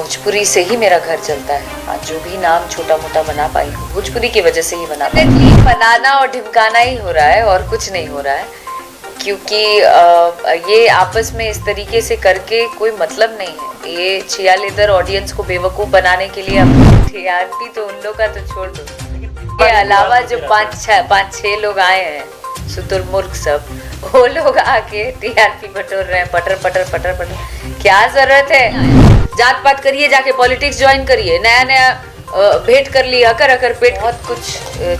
भोजपुरी से ही मेरा घर चलता है। आज जो भी नाम छोटा मोटा बना पाई हूँ भोजपुरी की वजह से ही बना पाई। फनाना और ढिमकाना ही हो रहा है और कुछ नहीं हो रहा है, क्योंकि ये आपस में इस तरीके से करके कोई मतलब नहीं है। ये छिया लेदर ऑडियंस को बेवकूफ़ बनाने के लिए टीआरपी तो उन लोग का तो छोड़ दो, के अलावा जो पाँच छः लोग आए हैं शुतुरमुर्ग सब, वो लोग आके टीआरपी बटोर रहे हैं। पटर पटर पटर पटर, क्या जरूरत है? जात पात करिए, जाके पॉलिटिक्स ज्वाइन करिए, नया नया भेंट कर लिया, अकर अकर पेट। बहुत कुछ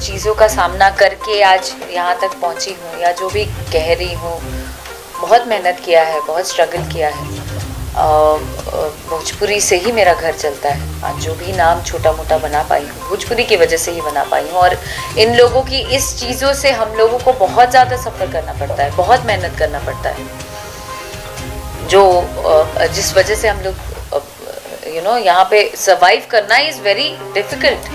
चीज़ों का सामना करके आज यहाँ तक पहुँची हूँ, या जो भी कह रही हूँ, बहुत मेहनत किया है, बहुत स्ट्रगल किया है। भोजपुरी से ही मेरा घर चलता है। आज जो भी नाम छोटा मोटा बना पाई हूँ भोजपुरी की वजह से ही बना पाई हूँ। और इन लोगों की इस चीज़ों से हम लोगों को बहुत ज़्यादा सफ़र करना पड़ता है, बहुत मेहनत करना पड़ता है, जो जिस वजह से हम लोग यहाँ पे सर्वाइव करना इज़ वेरी डिफिकल्ट।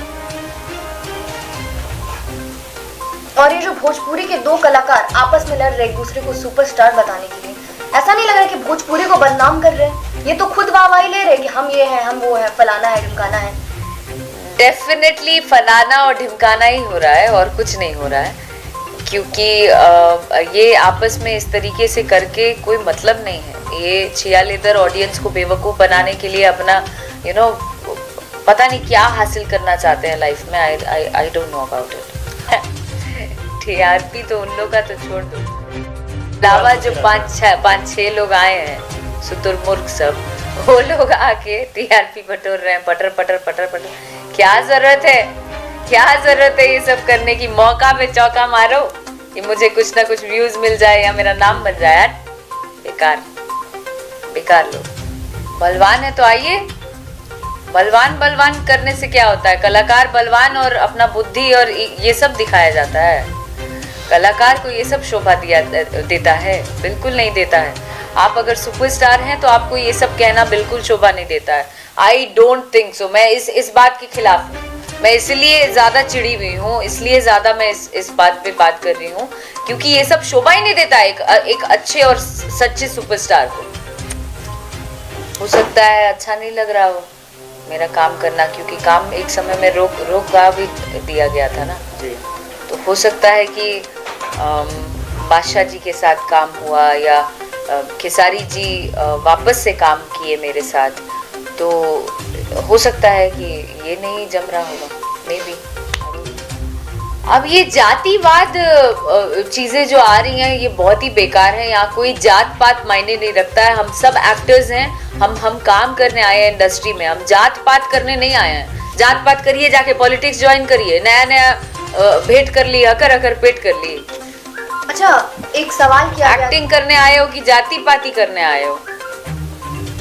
और ये जो भोजपुरी के दो कलाकार आपस में लड़ रहे एक दूसरे को सुपरस्टार बताने के लिए, ऐसा नहीं लग रहा कि भोजपुरी को बदनाम कर रहे हैं? ये तो खुद वाहवाही ले रहे हैं कि हम ये हैं, हम वो हैं, फलाना है, ढिमकाना है। डेफिनेटली फलाना और ढिमकाना ही हो रहा है और कुछ नहीं हो रहा है, क्योंकि ये आपस में इस तरीके से करके कोई मतलब नहीं है। ये छिया लेदर ऑडियंस को बेवकूफ़ बनाने के लिए अपना पता नहीं क्या हासिल करना चाहते हैं लाइफ में। I don't know about it. TRP तो उन लोग का तो छोड़ दो, अलावा जो पाँच छः लोग आए हैं शुतुरमुर्ग सब, वो लोग आके टीआरपी बटोर रहे हैं। पटर पटर पटर पटर, क्या जरूरत है? क्या जरूरत है ये सब करने की? मौका पे चौका मारो कि मुझे कुछ ना कुछ व्यूज मिल जाए या मेरा नाम बन जाए। यार बेकार बेकार लोग। बलवान है तो आइए, बलवान बलवान करने से क्या होता है? कलाकार बलवान और अपना बुद्धि और ये सब दिखाया जाता है। कलाकार को ये सब शोभा देता है? बिल्कुल नहीं देता है। आप अगर सुपरस्टार हैं तो आपको ये सब कहना बिल्कुल शोभा नहीं देता है। I don't think so. मैं इस बात के खिलाफ हूँ। मैं इसलिए ज़्यादा चिड़ी हुई हूँ, इसलिए ज़्यादा मैं इस बात पे बात कर रही हूँ, क्योंकि ये सब शोभा ही नहीं देता है एक अच्छे और सच्चे सुपरस्टार को। हो सकता है अच्छा नहीं लग रहा हो मेरा काम करना, क्योंकि काम एक समय में रोक भी दिया गया था ना जी। तो हो सकता है कि बादशाह जी के साथ काम हुआ, या खेसारी जी वापस से काम किए मेरे साथ, तो हो सकता है कि ये नहीं जम रहा होगा, मे बी। अब ये जातिवाद चीज़ें जो आ रही हैं ये बहुत ही बेकार है। यहाँ कोई जात पात मायने नहीं रखता है। हम सब एक्टर्स हैं, हम काम करने आए हैं इंडस्ट्री में, हम जात पात करने नहीं आए हैं। जात पात करिए, जाके पॉलिटिक्स ज्वाइन करिए, नया नया भेंट कर ली, अकर अकर पेट कर ली। अच्छा, एक सवाल किया गया, एक्टिंग करने आए हो कि जाति पाती करने आए हो?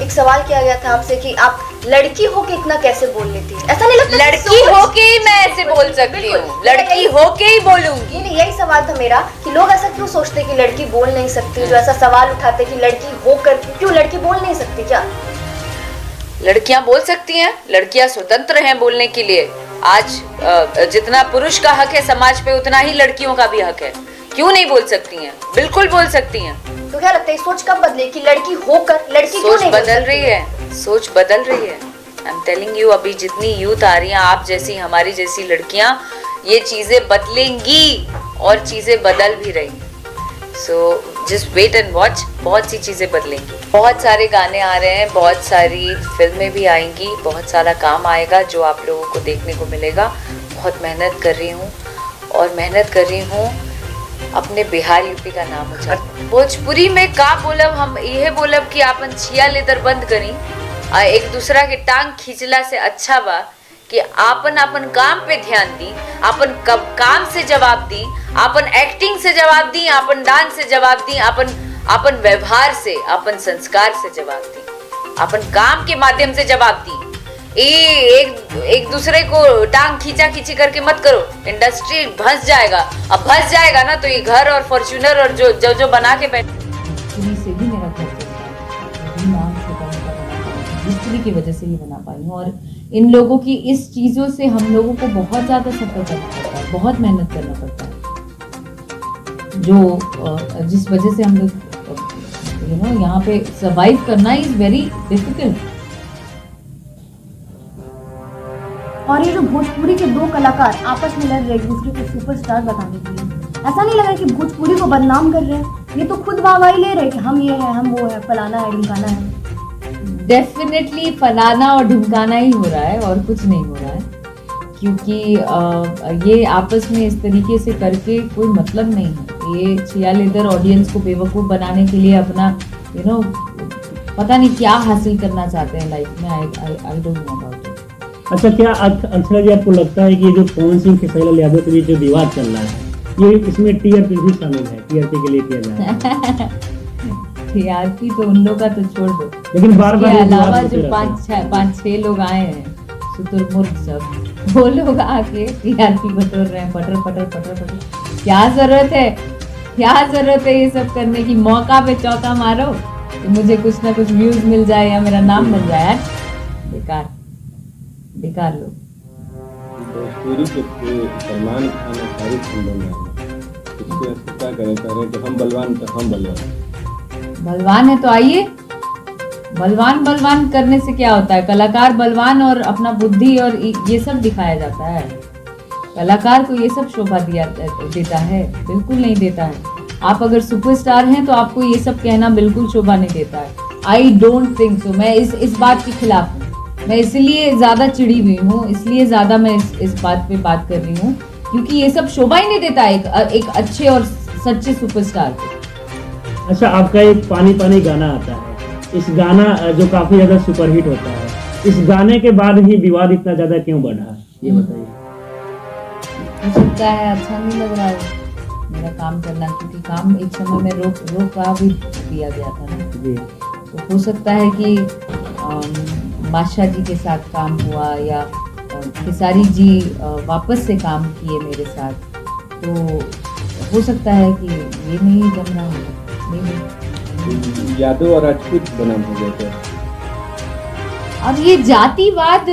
एक सवाल किया गया था आपसे कि आप लड़की होके इतना कैसे बोल लेती है? ऐसा नहीं लगता? लड़की होके ही मैं ऐसे बोल सकती हूँ, लड़की होके ही बोलूंगी। नहीं, यही सवाल था मेरा कि लोग ऐसा क्यों सोचते कि लड़की बोल नहीं सकती, जो ऐसा सवाल उठाते कि लड़की होकर क्यों लड़की बोल नहीं सकती? क्या लड़कियां बोल सकती हैं? लड़कियां स्वतंत्र हैं बोलने के लिए। आज जितना पुरुष का हक है समाज पे, उतना ही लड़कियों का भी हक है। क्यों नहीं बोल सकती हैं? बिल्कुल बोल सकती हैं। तो क्या लगता है सोच कब बदले कि लड़की होकर लड़की क्यों नहीं? बदल रही है, सोच बदल रही है। आई एम टेलिंग यू, अभी जितनी यूथ आ रही है, आप जैसी, हमारी जैसी लड़कियां, ये चीजें बदलेंगी और चीजें बदल भी रही। So just wait and watch, बहुत सी चीजें बदलेंगी। बहुत सारे गाने आ रहे हैं, बहुत सारी फिल्में भी आएंगी, बहुत सारा काम आएगा जो आप लोगों को देखने को मिलेगा। बहुत मेहनत कर रही हूँ, और मेहनत कर रही हूँ अपने बिहार यूपी का नाम उछाल। भोजपुरी में का बोलब, हम यह बोलब कि आपन छिया लेदर बंद करी, एक दूसरा के टांग खींचला से अच्छा बा कि आपन काम पे ध्यान दी, आपन काम से जवाब दी, आपन एक्टिंग से जवाब दी, आपन डांस से जवाब दी, आपन व्यवहार से, आपन संस्कार से जवाब दी, आपन काम के माध्यम से जवाब दी। एक दूसरे को टांग खींचा खींची करके मत करो, इंडस्ट्री भंस जाएगा। अब भंस जाएगा ना तो ये घर और फॉर्च्यूनर और जो बना के बैठे। से भी मेरा घर चलता है, नाम छोटा मोटा बना पाई हूँ भोजपुरी की वजह से ही बना पाई हूँ। और इन लोगों की इस चीज़ों से हम लोगों को बहुत ज़्यादा सफ़र करना पड़ता है, बहुत मेहनत करना पड़ता है, जो जिस वजह से हम लोग यहाँ पे सर्वाइव करना इज़ वेरी डिफिकल्ट। और ये जो भोजपुरी के दो कलाकार आपस में लड़ रहे एक दूसरे को सुपरस्टार बताने के लिए, ऐसा नहीं लग रहा कि भोजपुरी को बदनाम कर रहे हैं? ये तो खुद वाहवाही ले रहे हैं कि हम ये हैं, हम वो है, फलाना है, ढिमकाना है। डेफिनेटली फलाना और ढिमकाना ही हो रहा है और कुछ नहीं हो रहा है, क्योंकि ये आपस में इस तरीके से करके कोई मतलब नहीं है। ये छिया लेदर ऑडियंस को बेवकूफ़ बनाने के लिए अपना पता नहीं क्या हासिल करना चाहते हैं लाइफ में। I don't know about it. अच्छा, क्या अक्षरा जी आपको लगता है कि ये जो पवन सिंह खेसारीलाल यादव के बीच जो विवाद चल रहा है, ये इसमें टीआरपी भी शामिल है? टीआरपी के लिए किया जा रहा है? टीआरपी तो उन लोग का तो छोड़ दो, लेकिन बार-बार इसके अलावा जो 5-6 लोग आए हैं शुतुरमुर्ग सब, वो लोग आके टीआरपी बटोर रहे हैं, पटर। क्या जरूरत है ये सब करने की? मौका पे चौका मारो तो मुझे कुछ ना कुछ व्यूज मिल जाए या मेरा नाम बन जाए। बेकार लोग। भोजपुरी के सलमान खान और शाहरुख खान बन रहे हैं, इसके क्या करें? कह रहे हैं कि हम बलवान तो हम बलवान है तो आइए। बलवान करने से क्या होता है? कलाकार बलवान और अपना बुद्धि और ये सब दिखाया जाता है। कलाकार को ये सब शोभा देता है? बिल्कुल नहीं देता है। आप अगर सुपरस्टार हैं तो आपको ये सब कहना बिल्कुल शोभा नहीं देता है। I don't think so. मैं इस बात के खिलाफ हूँ। मैं इसलिए ज्यादा चिड़ी हुई हूँ, इसलिए ज्यादा मैं इस बात पे बात कर रही हूँ, क्योंकि ये सब शोभा ही नहीं देता एक अच्छे और सच्चे सुपरस्टार को। अच्छा, आपका एक पानी पानी गाना आता है, इस गाना जो काफी ज्यादा सुपरहिट होता है, इस गाने के बाद ही विवाद इतना ज्यादा क्यों बढ़ा, ये बताइए। हो सकता है अच्छा नहीं लग रहा है मेरा काम करना, क्योंकि काम एक समय में रोका भी दिया गया था ना जी। तो हो सकता है कि बादशाह जी के साथ काम हुआ या खेसारी जी वापस से काम किए मेरे साथ, तो हो सकता है कि ये नहीं जम रहा है। यादव और राजपूत बनाम हो गया था। अब ये जातिवाद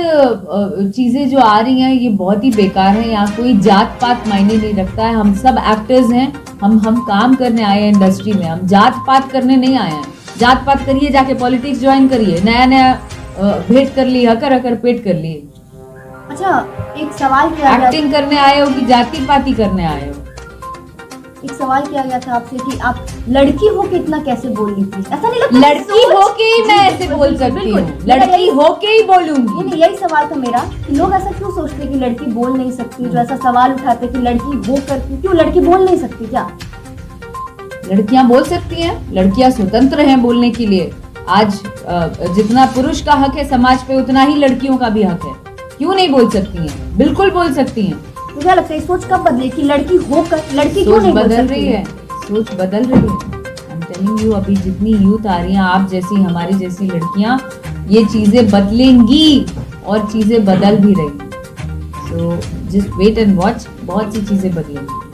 चीजें जो आ रही हैं ये बहुत ही बेकार है। यहाँ कोई जात पात मायने नहीं रखता है। हम सब एक्टर्स हैं, हम काम करने आए हैं इंडस्ट्री में, हम जात पात करने नहीं आए हैं। जात पात करिए, जाके पॉलिटिक्स ज्वाइन करिए, नया भेंट कर ली, हकर पेट कर लिए। अच्छा, एक सवाल किया गया, एक्टिंग करने आए हो कि जाति पाती करने आए हो? एक सवाल किया गया था आपसे कि आप लड़की हो के इतना कैसे बोल रही थी? ऐसा नहीं लगता? लड़की हो के ही मैं ऐसे बोल सकती हूँ, लड़की हो के ही बोलूंगी। नहीं, यही सवाल था मेरा कि लोग ऐसा क्यों सोचते हैं कि लड़की बोल नहीं सकती, जो ऐसा सवाल उठाते हैं कि लड़की वो करती, क्यों लड़की बोल नहीं सकती? क्या लड़कियां बोल सकती हैं? लड़कियां स्वतंत्र हैं बोलने के लिए। आज जितना पुरुष का हक है समाज पे, उतना ही लड़कियों का भी हक है। क्यों नहीं बोल सकती हैं? बिल्कुल बोल सकती हैं। तो क्या लगता है सोच कब बदले कि लड़की होकर लड़की क्यों नहीं बोल सकती? सोच बदल रही है। आई एम टेलिंग यू, अभी जितनी यूथ आ रही हैं, आप जैसी, हमारी जैसी लड़कियां, ये चीजें बदलेंगी और चीजें बदल भी रही हैं। So just wait and watch, बहुत सी चीजें बदलेंगी।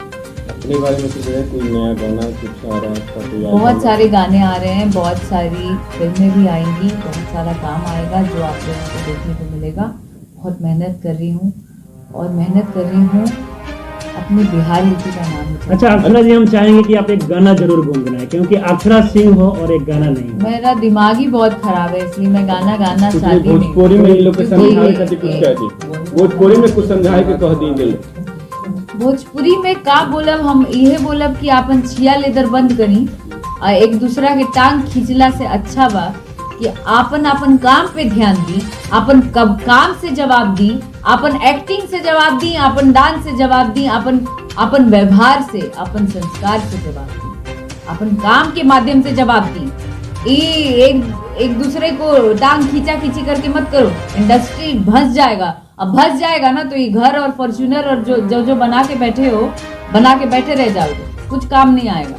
अपने बारे में कुछ है, कोई नया गाना कुछ आ रहा है? बहुत सारे गाने आ रहे हैं, बहुत सारी फिल्में भी आएंगी, बहुत सारा काम आएगा जो आप लोगों को देखने को मिलेगा। बहुत मेहनत कर रही हूँ और मेहनत कर रही हूँ अपने बिहार यूपी का नाम। अच्छा अक्षरा जी, हम चाहेंगे कि आप एक गाना जरूर गुनगुनाएं, क्योंकि अक्षरा सिंह हो और एक गाना नहीं। मेरा दिमाग ही बहुत खराब है, इसलिए मैं गाना चाहती नहीं। भोजपुरी में इन लोग के समझाए खातिर कुछ कहती, भोजपुरी में कुछ समझाए के कह दी गई। भोजपुरी में का बोलब, हम यह बोलब कि आपन छिया लेदर बंद करी, एक दूसरा के टांग खींचला से अच्छा बा कि आपन काम पे ध्यान दी, आपन काम से जवाब दी, आपन एक्टिंग से जवाब दी, आपन डांस से जवाब दी, आपन व्यवहार से, आपन संस्कार से जवाब दी, आपन काम के माध्यम से जवाब दी। एक दूसरे को टांग खींचा खींची करके मत करो, इंडस्ट्री भंस जाएगा। अब भंस जाएगा ना तो ये घर और फॉर्च्यूनर और जो बना के बैठे रह जाओगे, कुछ काम नहीं आएगा।